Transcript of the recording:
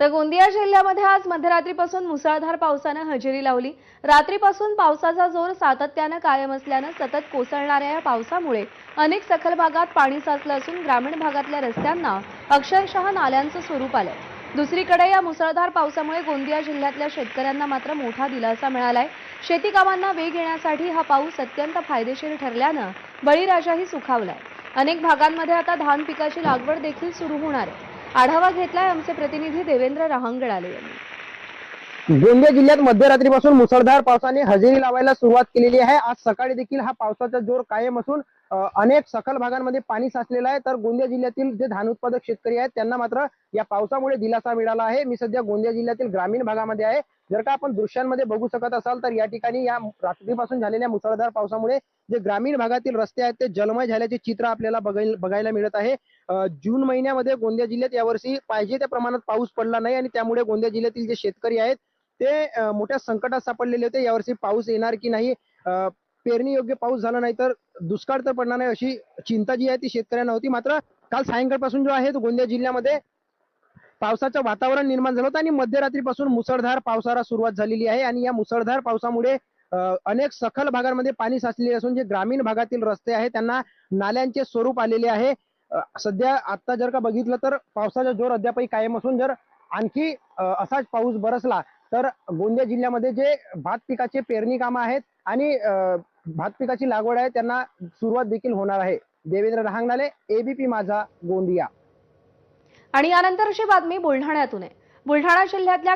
तर गोंदिया जिल्ह्यामध्ये आज मध्यरात्रीपासून मुसळधार पावसाने हजेरी लावली। रात्रीपासून पावसाचा जोर सातत्याने कायम असल्याने सतत कोसळणाऱ्या या पावसामुळे अनेक सखल भागात पाणी साचलं असून ग्रामीण भागातल्या रस्त्यांना अक्षरशः नाल्यांचं स्वरूप आलंय। दुसरीकडे या मुसळधार पावसामुळे गोंदिया जिल्ह्यातल्या शेतकऱ्यांना मात्र मोठा दिलासा मिळालाय। शेती कामांना वेग येण्यासाठी हा पाऊस अत्यंत फायदेशीर ठरल्याने बळीराजाही सुखावलाय। अनेक भागांमध्ये आता धान पिकाची लागवड देखील सुरू होणार आहे। आढावा घेतलाय आमचे प्रतिनिधी देवेंद्र रहांगडाले यांनी। गोंदिया जिल्ह्यात मध्यरात्रीपासून मुसळधार पावसाने हजेरी लावायला सुरुवात केलेली आहे। आज सकाळी देखील हा पावसाचा जोर कायम असून अनेक सखल भागांमध्ये पाणी साचलेलं आहे। तर गोंदिया जिल्ह्यातील जे धान उत्पादक शेतकरी आहेत त्यांना मात्र या पावसामुळे दिलासा मिळाला आहे। मी सध्या गोंदिया जिल्ह्यातील ग्रामीण भागामध्ये आहे। जर का आपण दृश्यांमध्ये बघू शकत असाल तर या ठिकाणी या रात्रीपासून झालेल्या मुसळधार पावसामुळे जे ग्रामीण भागातील रस्ते आहेत ते जलमय झाल्याचे चित्र आपल्याला बघायला मिळत आहे। जून महिन्यामध्ये गोंदिया जिल्ह्यात यावर्षी पाहिजे त्या प्रमाणात पाऊस पडला नाही आणि त्यामुळे गोंदिया जिल्ह्यातील जे शेतकरी आहेत ते मोठ्या संकटात सापडलेले होते। यावर्षी पाऊस येणार की नाही, पेरणी योग्य पाऊस झाला नाही तर दुष्काळ तर पडणार नाही अशी चिंता जी आहे ती शेतकऱ्यांना होती। मात्र काल सायंकाळपासून जो आहे तो गोंदिया जिल्ह्यामध्ये पावसाचं वातावरण निर्माण झालं होतं आणि मध्यरात्रीपासून मुसळधार पावसाला सुरुवात झालेली आहे। आणि या मुसळधार पावसामुळे अनेक सखल भागांमध्ये पाणी साचलेले असून जे ग्रामीण भागातील रस्ते आहेत त्यांना नाल्यांचे स्वरूप आलेले आहे। सध्या आता जर का बघितलं तर पावसाचा जोर अद्यापही कायम असून जर आणखी असाच पाऊस बरसला तर गोंदिया जिल्ह्यामध्ये जे भात पिकाचे पेरणी कामं आहेत आणि भात पिकाची लागवड आहे त्यांना सुरुवात देखील होणार आहे। देवेंद्र रहांगडाले, एबीपी माझा, गोंदिया। आणि यानंतरची बातमी बुलढाण्यातून आहे। बुलढाणा जिल्ह्यातल्या